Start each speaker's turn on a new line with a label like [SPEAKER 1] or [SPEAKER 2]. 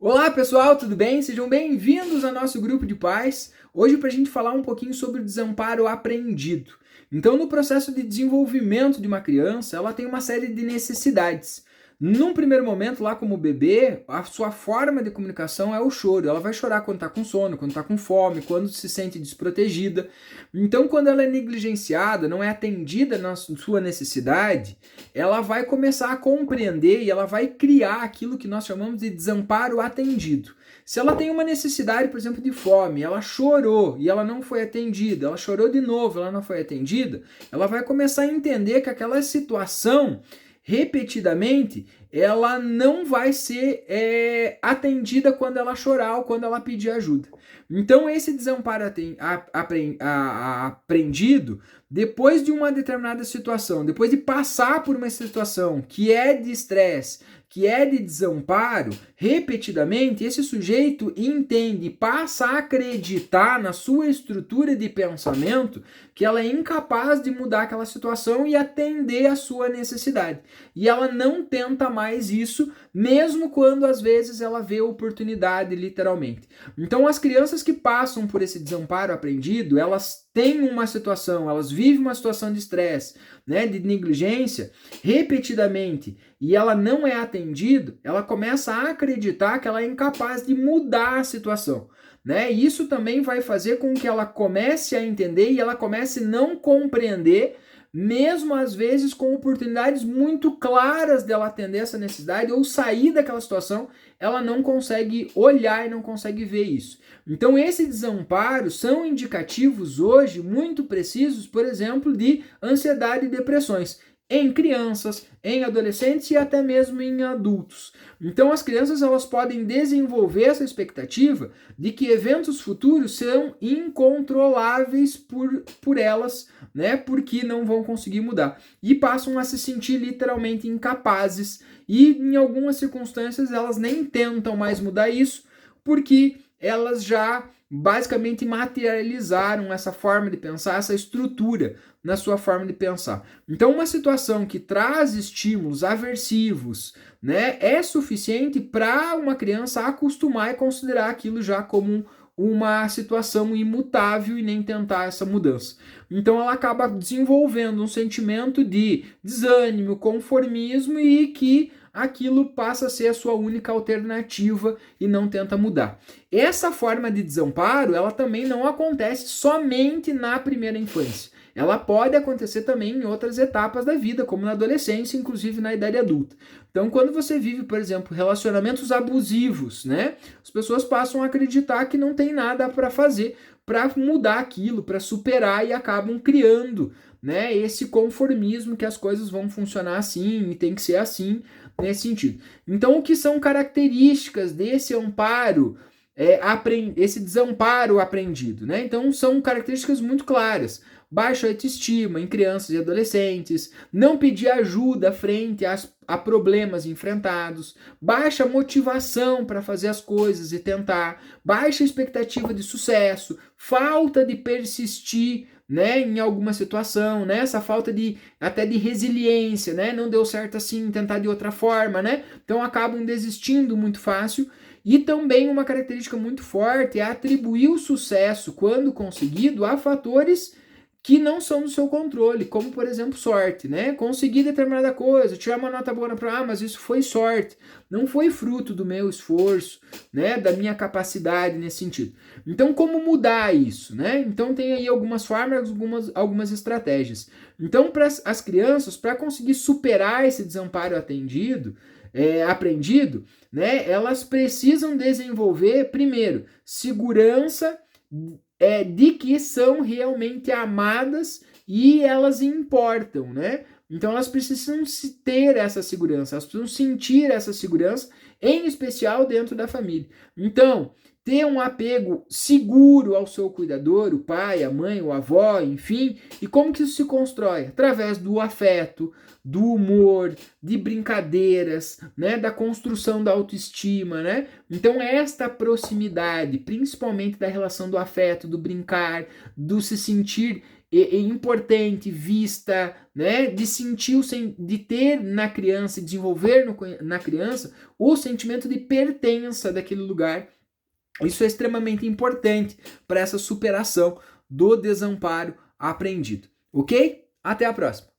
[SPEAKER 1] Olá pessoal, tudo bem? Sejam bem-vindos ao nosso grupo de pais. Hoje para a gente falar um pouquinho sobre o desamparo aprendido. Então, no processo de desenvolvimento de uma criança, ela tem uma série de necessidades. Num primeiro momento, lá como bebê, a sua forma de comunicação é o choro. Ela vai chorar quando está com sono, quando está com fome, quando se sente desprotegida. Então, quando ela é negligenciada, não é atendida na sua necessidade, ela vai começar a compreender e ela vai criar aquilo que nós chamamos de desamparo atendido. Se ela tem uma necessidade, por exemplo, de fome, ela chorou e ela não foi atendida, ela chorou de novo, ela não foi atendida, ela vai começar a entender que aquela situação, repetidamente, ela não vai ser atendida quando ela chorar ou quando ela pedir ajuda. Então, esse desamparo aprendido, depois de uma determinada situação, depois de passar por uma situação que é de estresse, que é de desamparo, repetidamente, esse sujeito entende, passa a acreditar na sua estrutura de pensamento que ela é incapaz de mudar aquela situação e atender a sua necessidade. E ela não tenta mais isso, mesmo quando às vezes ela vê oportunidade, literalmente. Então, as crianças que passam por esse desamparo aprendido, elas têm uma situação, elas vivem uma situação de estresse, né, de negligência, repetidamente, e ela não é atendida, ela começa a acreditar que ela é incapaz de mudar a situação. Né? E isso também vai fazer com que ela comece a entender e ela comece a não compreender, mesmo às vezes com oportunidades muito claras dela atender essa necessidade ou sair daquela situação, ela não consegue olhar e não consegue ver isso. Então, esses desamparos são indicativos hoje muito precisos, por exemplo, de ansiedade e depressões em crianças, em adolescentes e até mesmo em adultos. Então, as crianças elas podem desenvolver essa expectativa de que eventos futuros são incontroláveis por elas, né? Porque não vão conseguir mudar. E passam a se sentir literalmente incapazes e, em algumas circunstâncias, elas nem tentam mais mudar isso, porque elas já basicamente materializaram essa forma de pensar, essa estrutura na sua forma de pensar. Então, uma situação que traz estímulos aversivos, né, é suficiente para uma criança acostumar e considerar aquilo já como uma situação imutável e nem tentar essa mudança. Então ela acaba desenvolvendo um sentimento de desânimo, conformismo e que aquilo passa a ser a sua única alternativa e não tenta mudar. Essa forma de desamparo, ela também não acontece somente na primeira infância. Ela pode acontecer também em outras etapas da vida, como na adolescência, inclusive na idade adulta. Então, quando você vive, por exemplo, relacionamentos abusivos, né? As pessoas passam a acreditar que não tem nada para fazer para mudar aquilo, para superar e acabam criando, né, esse conformismo que as coisas vão funcionar assim e tem que ser assim nesse sentido. Então, o que são características desse amparo, esse desamparo aprendido, né? Então, são características muito claras. Baixa autoestima em crianças e adolescentes, não pedir ajuda frente a problemas enfrentados, baixa motivação para fazer as coisas e tentar, baixa expectativa de sucesso, falta de persistir, né, em alguma situação, né, essa falta de até de resiliência, né, não deu certo assim, tentar de outra forma, né, então acabam desistindo muito fácil. E também uma característica muito forte é atribuir o sucesso, quando conseguido, a fatores que não são do seu controle, como por exemplo sorte, né? Conseguir determinada coisa, tirar uma nota boa na prova, mas isso foi sorte, não foi fruto do meu esforço, né? Da minha capacidade nesse sentido. Então, como mudar isso, né? Então tem aí algumas formas, algumas estratégias. Então, para as crianças, para conseguir superar esse desamparo aprendido, né? Elas precisam desenvolver primeiro segurança de que são realmente amadas e elas importam, né? Então elas precisam ter essa segurança, elas precisam sentir essa segurança, em especial dentro da família. Então, ter um apego seguro ao seu cuidador, o pai, a mãe, o avó, enfim. E como que isso se constrói? Através do afeto, do humor, de brincadeiras, né, da construção da autoestima, né? Então esta proximidade, principalmente da relação do afeto, do brincar, do se sentir importante, vista, né? De sentir, de ter na criança, desenvolver na criança o sentimento de pertença daquele lugar. Isso é extremamente importante para essa superação do desamparo aprendido. Ok? Até a próxima!